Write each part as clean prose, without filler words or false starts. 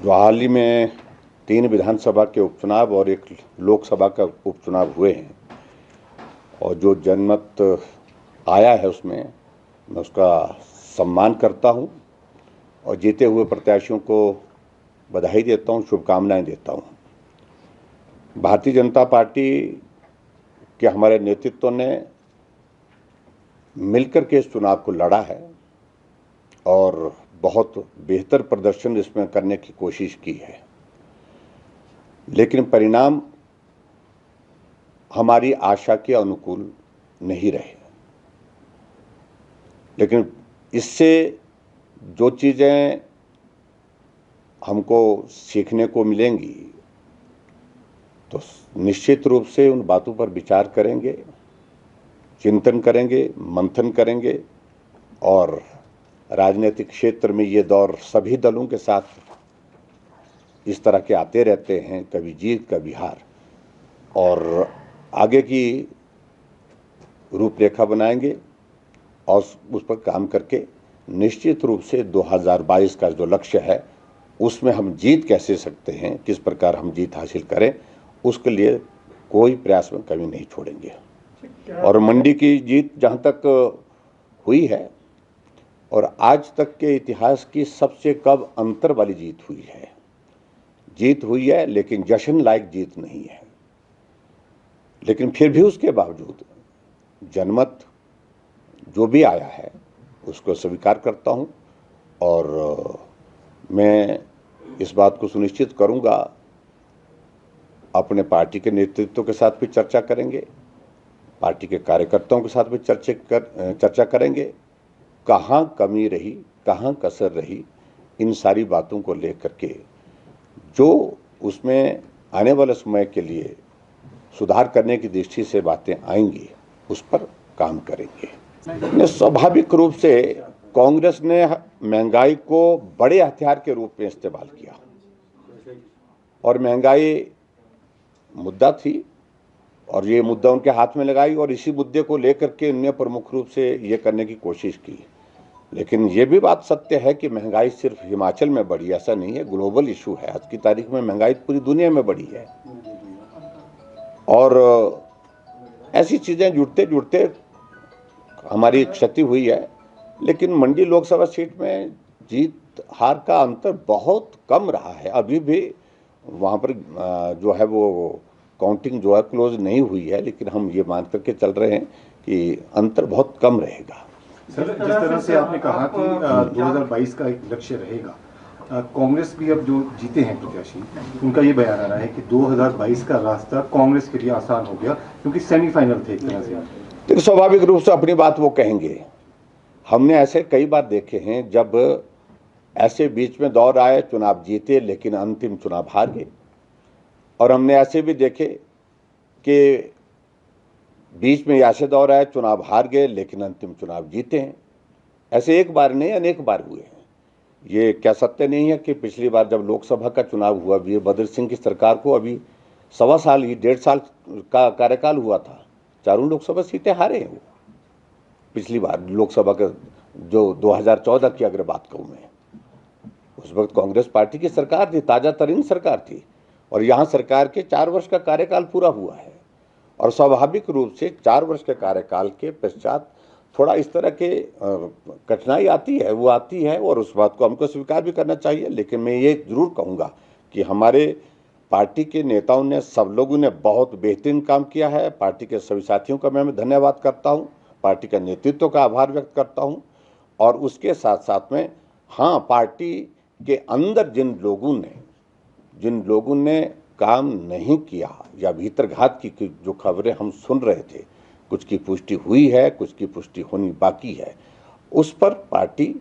जो हाल ही में 3 विधानसभा के उपचुनाव और 1 लोकसभा का उपचुनाव हुए हैं और जो जनमत आया है उसमें मैं उसका सम्मान करता हूं और जीते हुए प्रत्याशियों को बधाई देता हूं, शुभकामनाएं देता हूं। भारतीय जनता पार्टी के हमारे नेतृत्व ने मिलकर के इस चुनाव को लड़ा है और बहुत बेहतर प्रदर्शन इसमें करने की कोशिश की है, लेकिन परिणाम हमारी आशा के अनुकूल नहीं रहे। लेकिन इससे जो चीज़ें हमको सीखने को मिलेंगी तो निश्चित रूप से उन बातों पर विचार करेंगे, चिंतन करेंगे, मंथन करेंगे और राजनीतिक क्षेत्र में ये दौर सभी दलों के साथ इस तरह के आते रहते हैं, कभी जीत कभी हार, और आगे की रूपरेखा बनाएंगे और उस पर काम करके निश्चित रूप से 2022 का जो लक्ष्य है उसमें हम जीत कैसे सकते हैं, किस प्रकार हम जीत हासिल करें, उसके लिए कोई प्रयास में कमी नहीं छोड़ेंगे। और मंडी की जीत जहां तक हुई है और आज तक के इतिहास की सबसे कम अंतर वाली जीत हुई है, लेकिन जश्न लायक जीत नहीं है। लेकिन फिर भी उसके बावजूद जनमत जो भी आया है उसको स्वीकार करता हूं और मैं इस बात को सुनिश्चित करूंगा, अपने पार्टी के नेतृत्व के साथ भी चर्चा करेंगे, पार्टी के कार्यकर्ताओं के साथ भी चर्चा करेंगे, कहाँ कमी रही, कहाँ कसर रही, इन सारी बातों को लेकर के जो उसमें आने वाले समय के लिए सुधार करने की दृष्टि से बातें आएंगी उस पर काम करेंगे। स्वाभाविक रूप से कांग्रेस ने महंगाई को बड़े हथियार के रूप में इस्तेमाल किया और महंगाई मुद्दा थी और ये मुद्दा उनके हाथ में लगाई और इसी मुद्दे को लेकर के उन्होंने प्रमुख रूप से ये करने की कोशिश की। लेकिन ये भी बात सत्य है कि महंगाई सिर्फ हिमाचल में बढ़ी, ऐसा नहीं है, ग्लोबल इशू है। आज की तारीख में महंगाई पूरी दुनिया में बढ़ी है और ऐसी चीज़ें जुड़ते जुड़ते हमारी क्षति हुई है। लेकिन मंडी लोकसभा सीट में जीत हार का अंतर बहुत कम रहा है। अभी भी वहाँ पर जो है वो काउंटिंग जो है क्लोज नहीं हुई है, लेकिन हम ये मान करके चल रहे हैं कि अंतर बहुत कम रहेगा। सर, जिस तरह से आपने कहा कि 2022 का एक लक्ष्य रहेगा, कांग्रेस भी अब जो जीते हैं प्रत्याशी, उनका ये बयान आ रहा है कि 2022 का रास्ता कांग्रेस के लिए आसान हो गया क्योंकि सेमीफाइनल थे एक तरह से। तो स्वाभाविक रूप से अपनी बात वो कहेंगे। हमने ऐसे कई बार देखे हैं जब ऐसे बीच में दौर आए, चुनाव जीते लेकिन अंतिम चुनाव हार गए, और हमने ऐसे भी देखे कि बीच में ऐसे दौर आए, चुनाव हार गए लेकिन अंतिम चुनाव जीते हैं। ऐसे एक बार नहीं अनेक बार हुए हैं। ये क्या सत्य नहीं है कि पिछली बार जब लोकसभा का चुनाव हुआ, वीरभद्र सिंह की सरकार को अभी 1.25 साल का कार्यकाल हुआ था, 4 लोकसभा सीटें हारे हैं वो। पिछली बार लोकसभा का जो 2014 की अगर बात कहूँ मैं, उस वक्त कांग्रेस पार्टी की सरकार थी, ताजा तरीन सरकार थी, और यहाँ सरकार के 4 वर्ष का कार्यकाल पूरा हुआ है और स्वाभाविक रूप से 4 वर्ष के कार्यकाल के पश्चात थोड़ा इस तरह के कठिनाई आती है और उस बात को हमको स्वीकार भी करना चाहिए। लेकिन मैं ये जरूर कहूँगा कि हमारे पार्टी के नेताओं ने, सब लोगों ने बहुत बेहतरीन काम किया है। पार्टी के सभी साथियों का मैं धन्यवाद करता हूँ, पार्टी का नेतृत्व का आभार व्यक्त करता हूँ और उसके साथ साथ में हाँ, पार्टी के अंदर जिन लोगों ने काम नहीं किया या भीतरघात की जो खबरें हम सुन रहे थे, कुछ की पुष्टि हुई है, कुछ की पुष्टि होनी बाकी है, उस पर पार्टी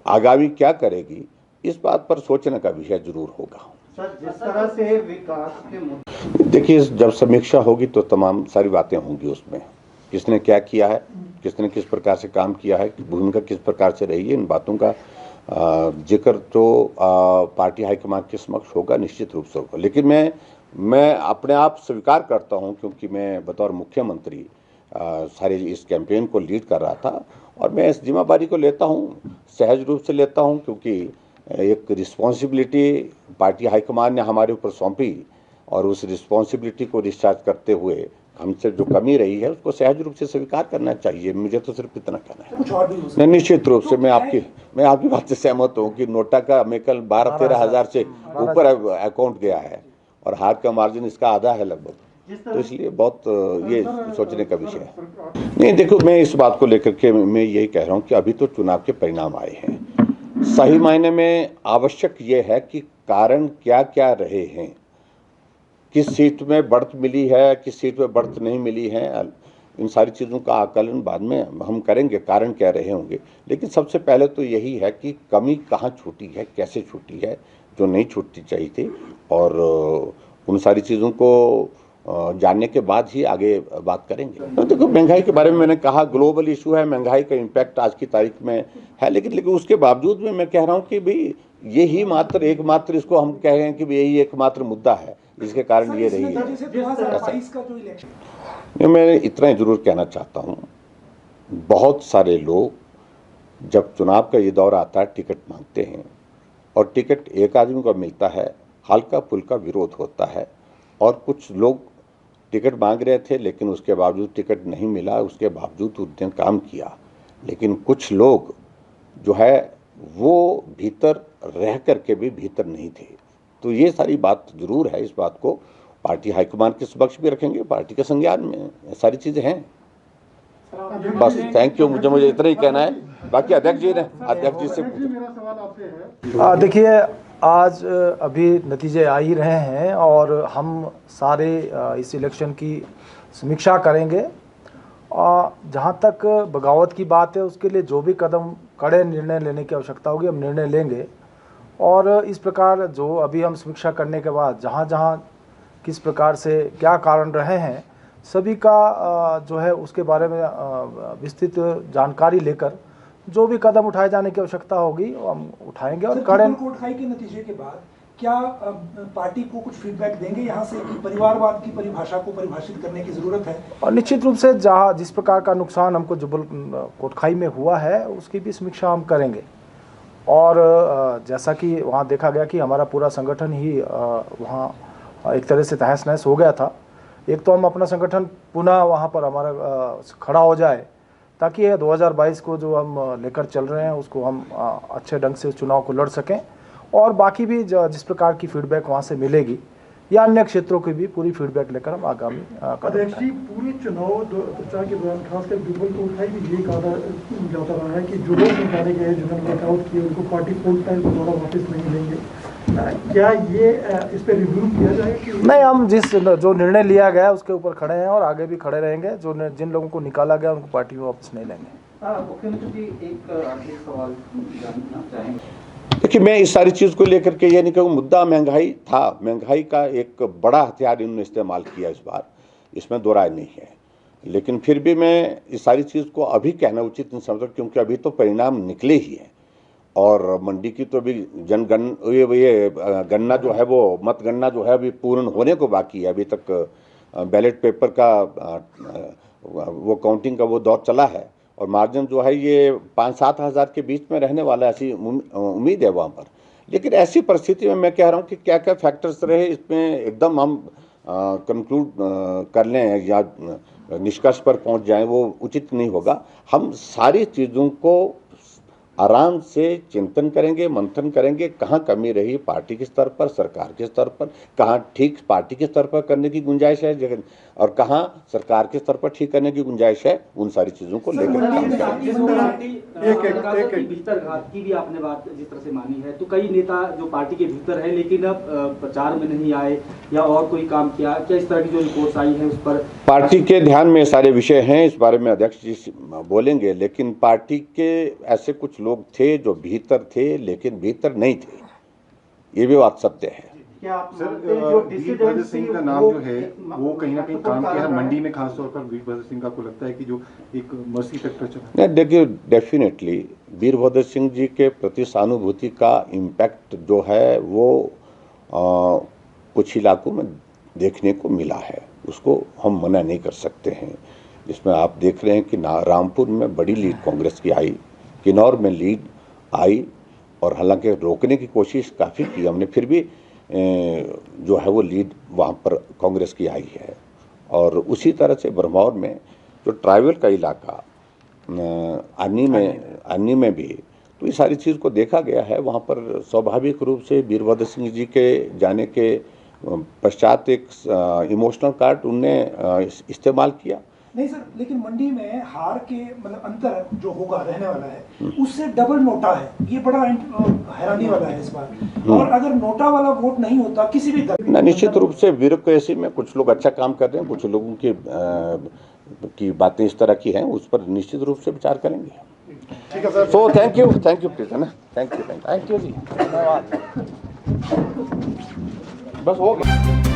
आगामी क्या करेगी इस बात पर सोचने का विषय जरूर होगा। सर, जिस तरह से विकास के देखिए, जब समीक्षा होगी तो तमाम सारी बातें होंगी, उसमें किसने क्या किया है, किसने किस प्रकार से काम किया है, भूमिका किस प्रकार से रही है, इन बातों का जिक्र तो पार्टी हाईकमान के समक्ष होगा, निश्चित रूप से होगा। लेकिन मैं अपने आप स्वीकार करता हूं, क्योंकि मैं बतौर मुख्यमंत्री सारे इस कैंपेन को लीड कर रहा था और मैं इस जिम्मेदारी को लेता हूं, सहज रूप से लेता हूं, क्योंकि एक रिस्पॉन्सिबिलिटी पार्टी हाईकमान ने हमारे ऊपर सौंपी और उस रिस्पॉन्सिबिलिटी को डिस्चार्ज करते हुए हमसे जो कमी रही है उसको सहज रूप से स्वीकार करना चाहिए। मुझे तो सिर्फ इतना कहना है। कुछ और भी हो सकता है। निश्चित रूप से मैं आपकी बात से सहमत हूँ कि नोटा का मेकल 12-13 हज़ार से ऊपर अकाउंट गया है और हाथ का मार्जिन इसका आधा है लगभग, तो इसलिए बहुत ये सोचने का विषय है। नहीं देखो, मैं इस बात को लेकर के मैं यही कह रहा हूँ कि अभी तो चुनाव के परिणाम आए हैं। सही मायने में आवश्यक ये है कि कारण क्या क्या रहे हैं, किस सीट में बढ़त मिली है, किस सीट में बढ़त नहीं मिली है, इन सारी चीज़ों का आकलन बाद में हम करेंगे, कारण क्या रहे होंगे। लेकिन सबसे पहले तो यही है कि कमी कहाँ छूटी है, कैसे छूटी है, जो नहीं छूटनी चाहिए थी, और उन सारी चीज़ों को जानने के बाद ही आगे बात करेंगे। तो देखो, महंगाई के बारे में मैंने कहा ग्लोबल इशू है, महंगाई का इम्पैक्ट आज की तारीख में है, लेकिन उसके बावजूद में मैं कह रहा हूँ कि भाई यही मात्र एकमात्र इसको हम कह रहे हैं कि यही एकमात्र मुद्दा है, इसके कारण ये रही है। मैं इतना ही जरूर कहना चाहता हूँ, बहुत सारे लोग जब चुनाव का ये दौर आता है टिकट मांगते हैं और टिकट एक आदमी को मिलता है, हल्का फुल्का विरोध होता है, और कुछ लोग टिकट मांग रहे थे लेकिन उसके बावजूद टिकट नहीं मिला, उसके बावजूद उसने काम किया। लेकिन कुछ लोग जो है वो भीतर रह करके भी भीतर नहीं थे। तो ये सारी बात जरूर है, इस बात को पार्टी हाईकमान के समक्ष भी रखेंगे, पार्टी के संज्ञान में सारी चीज़ें हैं। बस थैंक यू, मुझे इतना ही कहना है। बाकी अध्यक्ष जी से मेरा सवाल आपसे है। देखिए, आज अभी नतीजे आ ही रहे हैं और हम सारे इस इलेक्शन की समीक्षा करेंगे। जहाँ तक बगावत की बात है, उसके लिए जो भी कदम कड़े निर्णय लेने की आवश्यकता होगी हम निर्णय लेंगे। और इस प्रकार जो अभी हम समीक्षा करने के बाद जहाँ जहाँ किस प्रकार से क्या कारण रहे हैं, सभी का जो है उसके बारे में विस्तृत जानकारी लेकर जो भी कदम उठाए जाने की आवश्यकता होगी वो हम उठाएंगे। और कड़े कोटखाई के नतीजे के बाद क्या पार्टी को कुछ फीडबैक देंगे यहाँ से कि परिवारवाद की परिभाषा को परिभाषित करने की जरूरत है? और निश्चित रूप से जहाँ जिस प्रकार का नुकसान हमको जुब्बल कोटखाई में हुआ है उसकी भी समीक्षा हम करेंगे। और जैसा कि वहाँ देखा गया कि हमारा पूरा संगठन ही वहाँ एक तरह से तहस नहस हो गया था। एक तो हम अपना संगठन पुनः वहाँ पर हमारा खड़ा हो जाए ताकि ये 2022 को जो हम लेकर चल रहे हैं उसको हम अच्छे ढंग से चुनाव को लड़ सकें। और बाकी भी जिस प्रकार की फीडबैक वहाँ से मिलेगी या अन्य क्षेत्रों की भी पूरी फीडबैक लेकर हम आगामी अध्यक्ष जी, पूरे चुनाव प्रचार के दौरान खासकर जुब्बल कोटखाई भी यही कहा जाता रहा है कि जो लोग निकाले गए, जिन्होंने वर्कआउट किए, उनको पार्टी फुल टाइम दोबारा वापस नहीं लेंगे। क्या ये इस पर रिव्यू किया जाएगा कि नहीं? हम जो निर्णय लिया गया उसके ऊपर खड़े हैं और आगे भी खड़े रहेंगे। जिन लोगों को निकाला गया उनको पार्टी में वापस नहीं लेंगे। मुख्यमंत्री जी, एक आखिरी सवाल जानना चाहेंगे। देखिए, मैं इस सारी चीज़ को लेकर के ये नहीं कहूँ, मुद्दा महंगाई था, महंगाई का एक बड़ा हथियार इन्होंने इस्तेमाल किया इस बार, इसमें दो राय नहीं है। लेकिन फिर भी मैं इस सारी चीज़ को अभी कहना उचित नहीं समझता, क्योंकि अभी तो परिणाम निकले ही हैं और मंडी की तो अभी ये गणना जो है वो मतगणना जो है अभी पूर्ण होने को बाकी है। अभी तक बैलेट पेपर का वो काउंटिंग का वो दौर चला है और मार्जिन जो है ये 5-7 हज़ार के बीच में रहने वाला, ऐसी उम्मीद है वहाँ पर। लेकिन ऐसी परिस्थिति में मैं कह रहा हूँ कि क्या क्या फैक्टर्स रहे, इसमें एकदम हम कंक्लूड कर लें या निष्कर्ष पर पहुँच जाएं वो उचित नहीं होगा। हम सारी चीज़ों को आराम से चिंतन करेंगे, मंथन करेंगे, कहाँ कमी रही पार्टी के स्तर पर, सरकार के स्तर पर, कहाँ ठीक पार्टी के स्तर पर करने की गुंजाइश है जगह, और कहाँ सरकार के स्तर पर ठीक करने की गुंजाइश है, उन सारी चीज़ों को लेकर भीतर घात की भी आपने बात जिस तरह से मानी है, तो कई नेता जो पार्टी के भीतर है लेकिन अब प्रचार में नहीं आए या और कोई काम किया, क्या इस तरह की जो रिपोर्ट्स आई है उस पर पार्टी के ध्यान में सारे विषय हैं, इस बारे में अध्यक्ष जी बोलेंगे। लेकिन पार्टी के ऐसे कुछ लोग थे जो भीतर थे लेकिन भीतर नहीं थे, ये भी बात सत्य है। क्या आप सर, मानते हैं जो वीरभद्र सिंह का नाम जो है वो कहीं ना कहीं काम किया है मंडी में, खासतौर पर वीरभद्र सिंह का, आपको लगता है कि जो एक मर्सी फैक्टर चला? नहीं, देखिए, डेफिनेटली वीरभद्र सिंह जी के प्रति सहानुभूति का इम्पैक्ट जो है वो कुछ इलाकों में देखने को मिला है, उसको हम मना नहीं कर सकते हैं। जिसमें आप देख रहे हैं कि रामपुर में बड़ी लीड कांग्रेस की आई, किन्नौर में लीड आई, और हालांकि रोकने की कोशिश काफ़ी की हमने, फिर भी जो है वो लीड वहाँ पर कांग्रेस की आई है। और उसी तरह से ब्रह्मौर में जो ट्राइबल का इलाका अन्नी में भी, तो ये सारी चीज़ को देखा गया है। वहाँ पर स्वाभाविक रूप से वीरभद्र सिंह जी के जाने के पश्चात एक इमोशनल कार्ड उनने इस्तेमाल किया। नहीं सर, लेकिन मंडी में हार के मतलब अंतर जो होगा रहने वाला है उससे डबल नोटा है, ये बड़ा हैरानी वाला है इस बार। और अगर नोटा वाला वोट नहीं होता किसी भी दल ना, निश्चित रूप से ब्यूरोक्रेसी में कुछ लोग अच्छा काम कर रहे हैं, कुछ लोगों की बातें इस तरह की हैं, उस पर निश्चित रूप से विचार करेंगे। ठीक है sir. So thank you please, है ना, थैंक यू जी, धन्यवाद। बस हो गया।